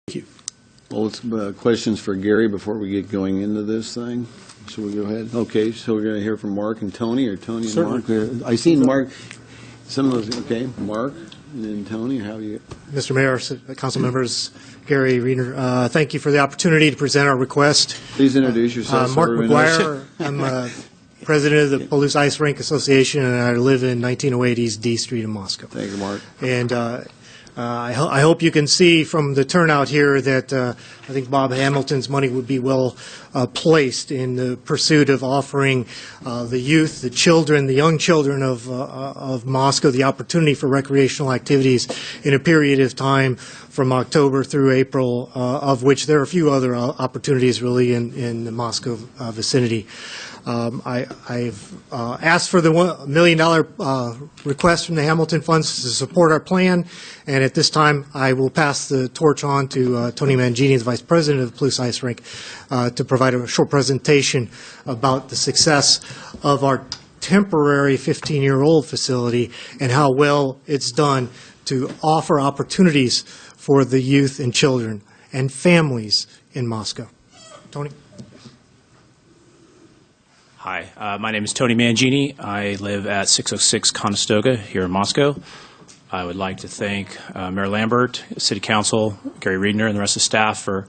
Thank you. Well, it's questions for Gary before we get going into this thing. So we'll go ahead. Okay, so we're going to hear from Mark and Tony, or Tony and Certainly. Mark. I seen Mark. Some of those. Okay, Mark and then Tony. How you? Mr. Mayor, council members, Gary Reiner, thank you for the opportunity to present our request. Please introduce yourself. Mark McGuire. I'm president of the Palouse Ice Rink Association, and I live in 1908 East D Street in Moscow. Thank you, Mark. And I hope you can see from the turnout here that I think Bob Hamilton's money would be well placed in the pursuit of offering the youth, the children, the young children of Moscow the opportunity for recreational activities in a period of time from October through April, of which there are a few other opportunities really in the Moscow vicinity. I've asked for the $1 million request from the Hamilton funds to support our plan, and at this time I will pass the torch on to Tony Mangini, the Vice President of the Palouse Ice Rink, to provide a short presentation about the success of our temporary 15-year-old facility and how well it's done to offer opportunities for the youth and children and families in Moscow. Tony? Hi, my name is Tony Mangini. I live at 606 Conestoga here in Moscow. I would like to thank Mayor Lambert, City Council, Gary Reedner, and the rest of the staff for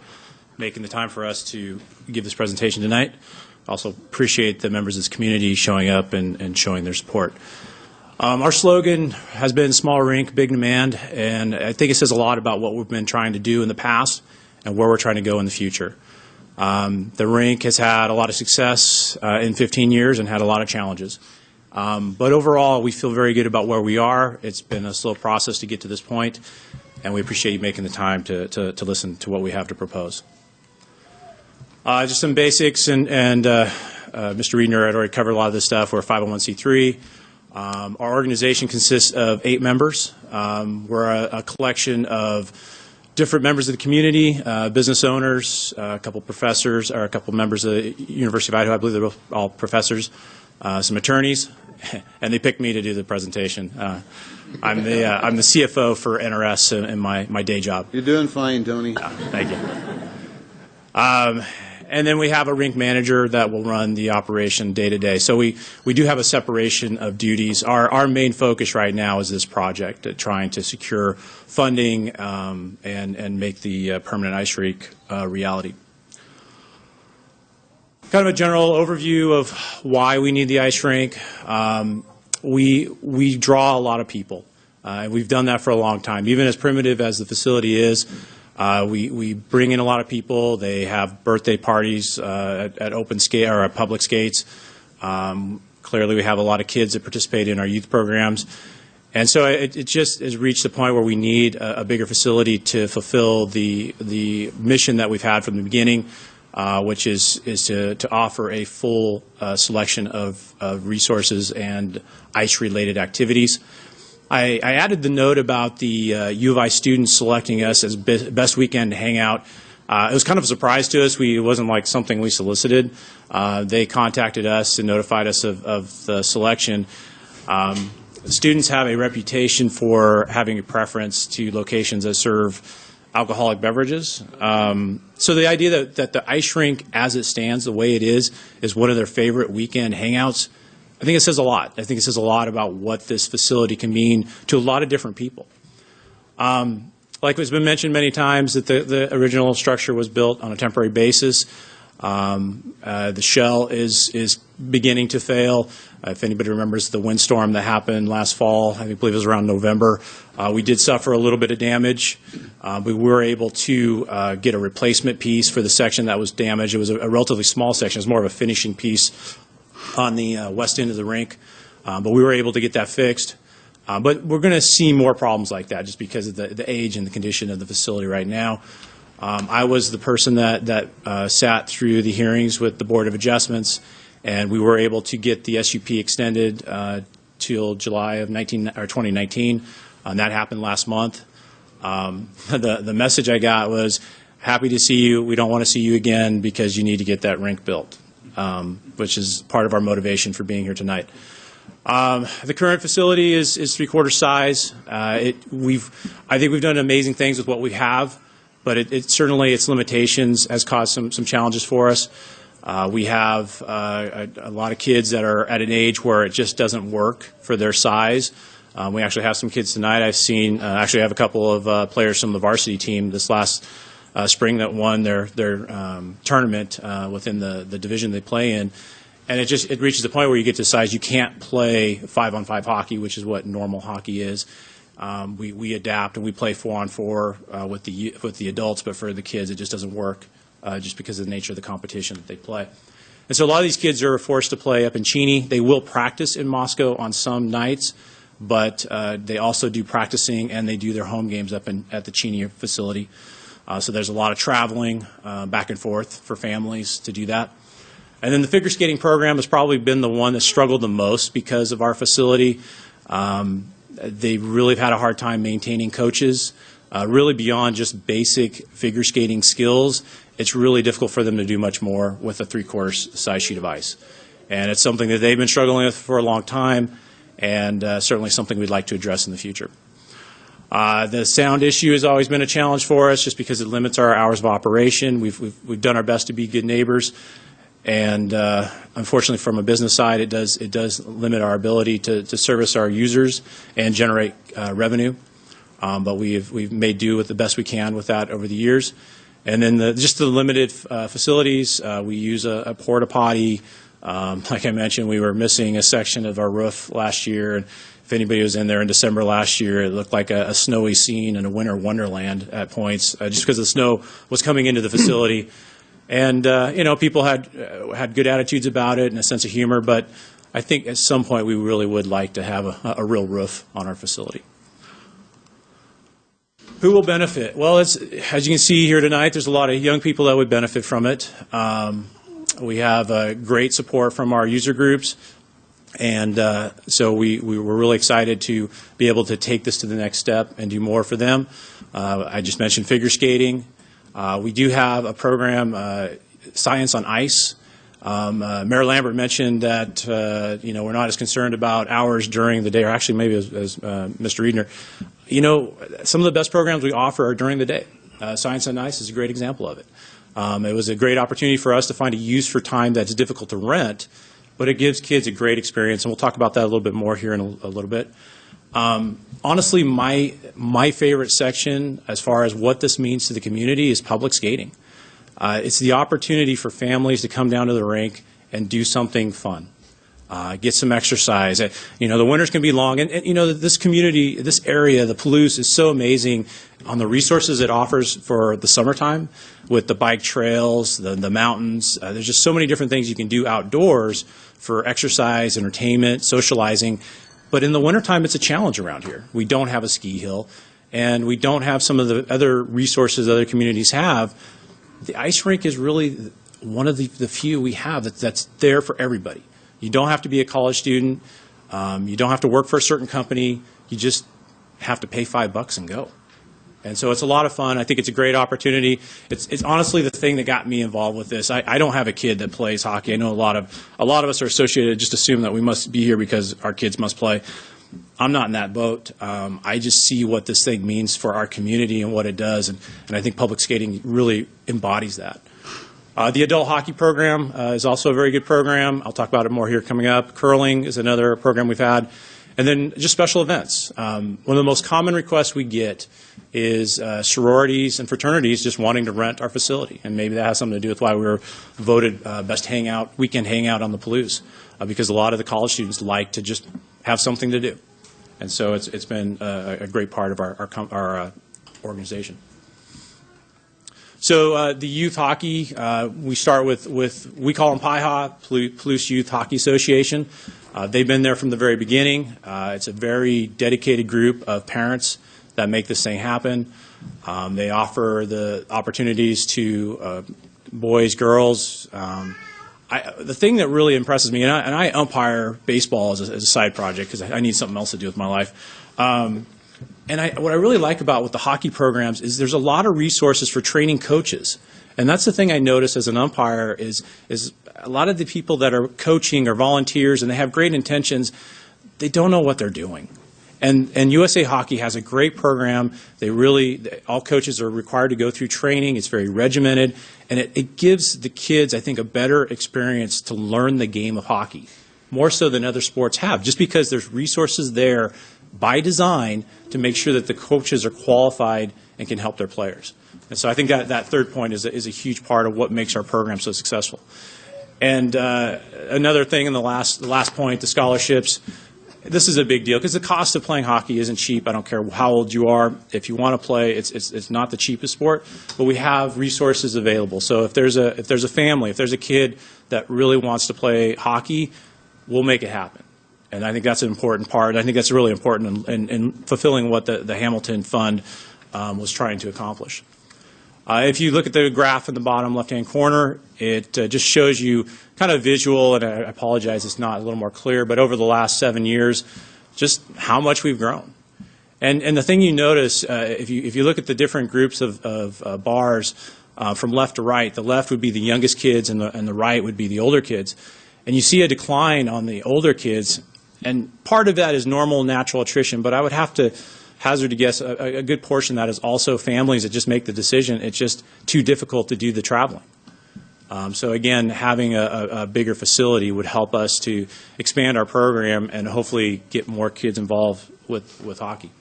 making the time for us to give this presentation tonight. Also appreciate the members of this community showing up and showing their support. Our slogan has been small rink, big demand, and I think it says a lot about what we've been trying to do in the past and where we're trying to go in the future. The rink has had a lot of success in 15 years and had a lot of challenges. But overall, we feel very good about where we are. It's been a slow process to get to this point, and we appreciate you making the time to listen to what we have to propose. Just some basics, and Mr. Reedner had already covered a lot of this stuff. We're a 501c3. Our organization consists of 8 members. We're a collection of different members of the community, business owners, a couple professors, or a couple members of the University of Idaho. I believe they're all professors, some attorneys, and they picked me to do the presentation. I'm the CFO for NRS in my day job. You're doing fine, Tony. Thank you. And then we have a rink manager that will run the operation day to day. So we do have a separation of duties. Our main focus right now is this project, trying to secure funding and make the permanent ice rink reality. Kind of a general overview of why we need the ice rink. We draw a lot of people, and we've done that for a long time. Even as primitive as the facility is, we bring in a lot of people. They have birthday parties at open skate or at public skates. Clearly, we have a lot of kids that participate in our youth programs. And so it just has reached the point where we need a bigger facility to fulfill the mission that we've had from the beginning, which is to offer a full selection of resources and ice-related activities. I added the note about the U of I students selecting us as best weekend to hang out. It was kind of a surprise to us. It wasn't like something we solicited. They contacted us and notified us of the selection. Students have a reputation for having a preference to locations that serve alcoholic beverages. So the idea that the ice rink as it stands, the way it is one of their favorite weekend hangouts, I think it says a lot. I think it says a lot about what this facility can mean to a lot of different people. Like it's been mentioned many times, that the original structure was built on a temporary basis. The shell is beginning to fail. If anybody remembers the windstorm that happened last fall, I believe it was around November, we did suffer a little bit of damage. We were able to get a replacement piece for the section that was damaged. It was a relatively small section. It was more of a finishing piece on the west end of the rink, but we were able to get that fixed. But we're going to see more problems like that just because of the age and the condition of the facility right now. I was the person that sat through the hearings with the Board of Adjustments, and we were able to get the SUP extended till July of 2019. That happened last month. The message I got was, happy to see you. We don't want to see you again because you need to get that rink built, which is part of our motivation for being here tonight. The current facility is 3/4 size. I think we've done amazing things with what we have, but it certainly, its limitations has caused some challenges for us. We have a lot of kids that are at an age where it just doesn't work for their size. We actually have some kids tonight. I've seen, actually I have a couple of players from the varsity team this last spring that won their tournament within the division they play in. And it reaches a point where you get to size you can't play 5-on-5 hockey, which is what normal hockey is. We adapt and we play 4-on-4 with the adults, but for the kids it just doesn't work just because of the nature of the competition that they play. And so a lot of these kids are forced to play up in Cheney. They will practice in Moscow on some nights, but they also do practicing and they do their home games up at the Cheney facility. So there's a lot of traveling back and forth for families to do that. And then the figure skating program has probably been the one that struggled the most because of our facility. They really have had a hard time maintaining coaches. Really beyond just basic figure skating skills, it's really difficult for them to do much more with a 3/4 size sheet of ice. And it's something that they've been struggling with for a long time, and certainly something we'd like to address in the future. The sound issue has always been a challenge for us just because it limits our hours of operation. We've done our best to be good neighbors, and unfortunately from a business side it does limit our ability to service our users and generate revenue. But we've made do with the best we can with that over the years. And then just the limited facilities, we use a porta potty. Like I mentioned, we were missing a section of our roof last year. And if anybody was in there in December last year, it looked like a snowy scene in a winter wonderland at points, just because the snow was coming into the facility. And people had good attitudes about it and a sense of humor. But I think at some point we really would like to have a real roof on our facility. Who will benefit? Well, as you can see here tonight, there's a lot of young people that would benefit from it. We have great support from our user groups, and so we were really excited to be able to take this to the next step and do more for them. I just mentioned figure skating. We do have a program, Science on Ice. Mayor Lambert mentioned that we're not as concerned about hours during the day, or actually maybe as Mr. Riedner. Some of the best programs we offer are during the day. Science on Ice is a great example of it. It was a great opportunity for us to find a use for time that's difficult to rent, but it gives kids a great experience, and we'll talk about that a little bit more here in a little bit. Honestly, my favorite section as far as what this means to the community is public skating. It's the opportunity for families to come down to the rink and do something fun. Get some exercise. The winters can be long, and this community, this area, the Palouse, is so amazing on the resources it offers for the summertime with the bike trails, the mountains. There's just so many different things you can do outdoors for exercise, entertainment, socializing. But in the wintertime, it's a challenge around here. We don't have a ski hill, and we don't have some of the other resources other communities have. The ice rink is really one of the few we have that's there for everybody. You don't have to be a college student. You don't have to work for a certain company. You just have to pay $5 and go. And so it's a lot of fun. I think it's a great opportunity. It's honestly the thing that got me involved with this. I don't have a kid that plays hockey. I know a lot of us are associated, just assume that we must be here because our kids must play. I'm not in that boat. I just see what this thing means for our community and what it does, and I think public skating really embodies that. The adult hockey program is also a very good program. I'll talk about it more here coming up. Curling is another program we've had. And then just special events. One of the most common requests we get is sororities and fraternities just wanting to rent our facility. And maybe that has something to do with why we were voted best weekend hangout on the Palouse, because a lot of the college students like to just have something to do. And so it's been a great part of our organization. So the youth hockey, we start with we call them PIHA, Palouse Youth Hockey Association. They've been there from the very beginning. It's a very dedicated group of parents that make this thing happen. They offer the opportunities to boys, girls. The thing that really impresses me, and I umpire baseball as a side project because I need something else to do with my life. What I really like about with the hockey programs is there's a lot of resources for training coaches. And that's the thing I notice as an umpire is a lot of the people that are coaching are volunteers and they have great intentions. They don't know what they're doing. And USA Hockey has a great program. All coaches are required to go through training. It's very regimented, and it gives the kids, I think, a better experience to learn the game of hockey, more so than other sports have, just because there's resources there by design to make sure that the coaches are qualified and can help their players. And so I think that third point is a huge part of what makes our program so successful. And another thing in the last point, the scholarships. This is a big deal because the cost of playing hockey isn't cheap. I don't care how old you are. If you want to play, it's not the cheapest sport, but we have resources available. So if there's a family, if there's a kid that really wants to play hockey, we'll make it happen. And I think that's an important part. I think that's really important in fulfilling what the Hamilton Fund was trying to accomplish. If you look at the graph in the bottom left-hand corner, it just shows you kind of visual, and I apologize it's not a little more clear, but over the last 7 years, just how much we've grown. And the thing you notice, if you look at the different groups of bars from left to right, the left would be the youngest kids and the right would be the older kids. And you see a decline on the older kids, and part of that is normal natural attrition, but I would have to hazard to guess a good portion of that is also families that just make the decision. It's just too difficult to do the traveling. So again, having a bigger facility would help us to expand our program and hopefully get more kids involved with hockey.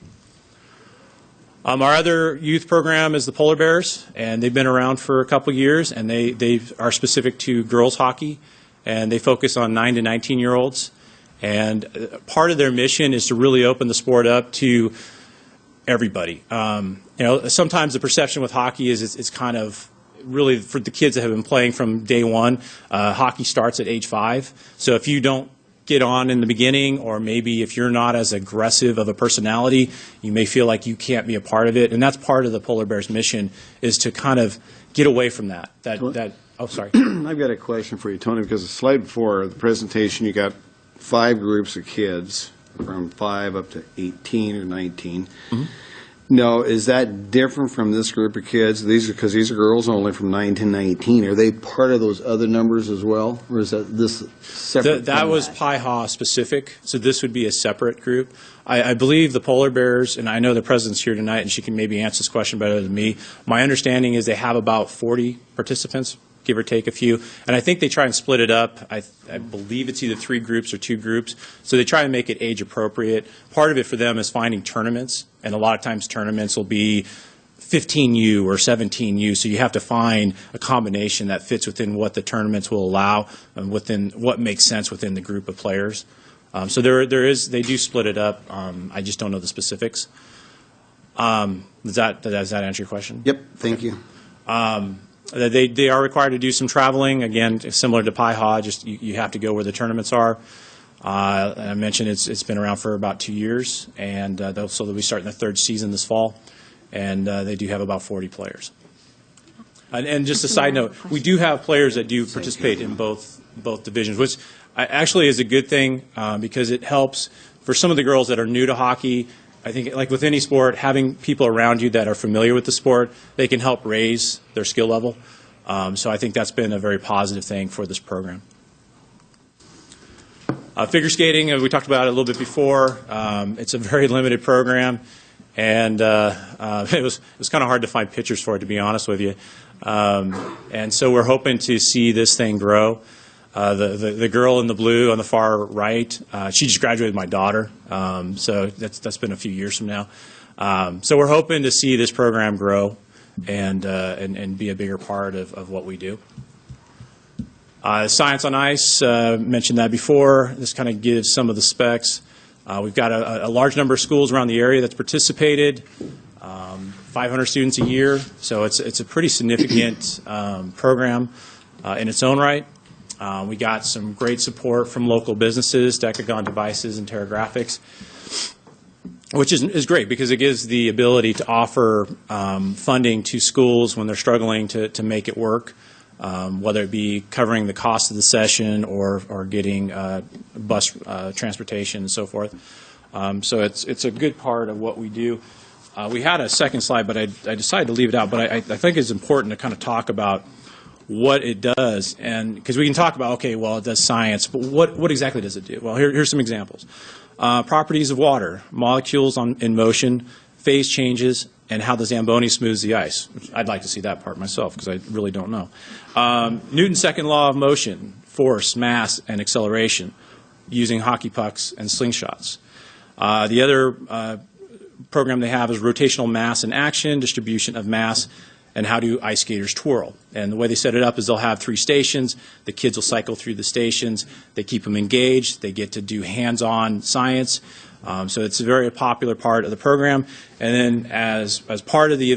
Our other youth program is the Polar Bears, and they've been around for a couple years, and they are specific to girls hockey, and they focus on 9 to 19-year-olds. And part of their mission is to really open the sport up to everybody. Sometimes the perception with hockey is it's kind of really for the kids that have been playing from day one. Hockey starts at age 5. So if you don't get on in the beginning, or maybe if you're not as aggressive of a personality, you may feel like you can't be a part of it. And that's part of the Polar Bears mission, is to kind of get away from that. Oh, sorry. I've got a question for you, Tony, because the slide before the presentation, you got 5 groups of kids from 5 up to 18 or 19. Mm-hmm. Now, is that different from this group of kids? Because these are girls only from 9 to 19. Are they part of those other numbers as well, or is that this separate? That was Pi-Ha specific, so this would be a separate group. I believe the Polar Bears, and I know the president's here tonight, and she can maybe answer this question better than me. My understanding is they have about 40 participants, give or take a few. And I think they try and split it up. I believe it's either 3 groups or 2 groups. So they try and make it age appropriate. Part of it for them is finding tournaments. And a lot of times tournaments will be 15U or 17U. So you have to find a combination that fits within what the tournaments will allow and within what makes sense within the group of players. So they do split it up. I just don't know the specifics. Does that answer your question? Yep. Thank you. They are required to do some traveling, again, similar to Pi-Ha, just you have to go where the tournaments are. I mentioned it's been around for about 2 years, and they'll be starting the 3rd season this fall, and they do have about 40 players. And just a side note, we do have players that do participate in both divisions, which actually is a good thing because it helps for some of the girls that are new to hockey. I think, like with any sport, having people around you that are familiar with the sport, they can help raise their skill level. So I think that's been a very positive thing for this program. Figure skating, we talked about it a little bit before. It's a very limited program, and it was kind of hard to find pictures for it, to be honest with you. And so we're hoping to see this thing grow. The girl in the blue on the far right, she just graduated my daughter, so that's been a few years from now. So we're hoping to see this program grow and be a bigger part of what we do. Science on Ice, mentioned that before. This kind of gives some of the specs. We've got a large number of schools around the area that's participated, 500 students a year, so it's a pretty significant program in its own right. We got some great support from local businesses, Decagon Devices and TerraGraphics, which is great because it gives the ability to offer funding to schools when they're struggling to make it work, whether it be covering the cost of the session or getting bus transportation and so forth. So it's a good part of what we do. We had a second slide, but I decided to leave it out. But I think it's important to kind of talk about what it does, and because we can talk about, okay, well, it does science, but what exactly does it do? Well, here's some examples. Properties of water, molecules in motion, phase changes, and how the Zamboni smooths the ice. I'd like to see that part myself because I really don't know. Newton's second law of motion, force, mass, and acceleration, using hockey pucks and slingshots. The other program they have is rotational mass and action, distribution of mass, and how do ice skaters twirl. And the way they set it up is they'll have 3 stations. The kids will cycle through the stations. They keep them engaged. They get to do hands-on science. So it's a very popular part of the program. And then as part of the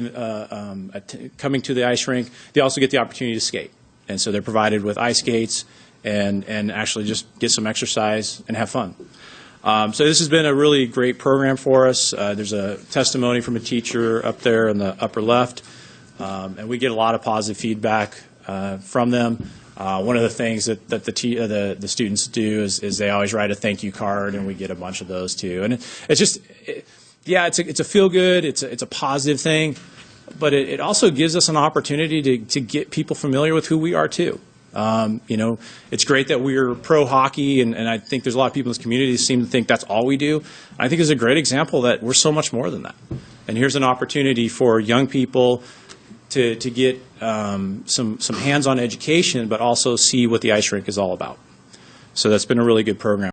coming to the ice rink, they also get the opportunity to skate. And so they're provided with ice skates and actually just get some exercise and have fun. So this has been a really great program for us. There's a testimony from a teacher up there in the upper left, and we get a lot of positive feedback from them. One of the things that the students do is they always write a thank you card, and we get a bunch of those too. And it's just, it's a feel good, it's a positive thing, but it also gives us an opportunity to get people familiar with who we are too. You know, it's great that we're pro hockey, and I think there's a lot of people in this community who seem to think that's all we do. I think it's a great example that we're so much more than that. And here's an opportunity for young people to get some hands-on education, but also see what the ice rink is all about. So that's been a really good program.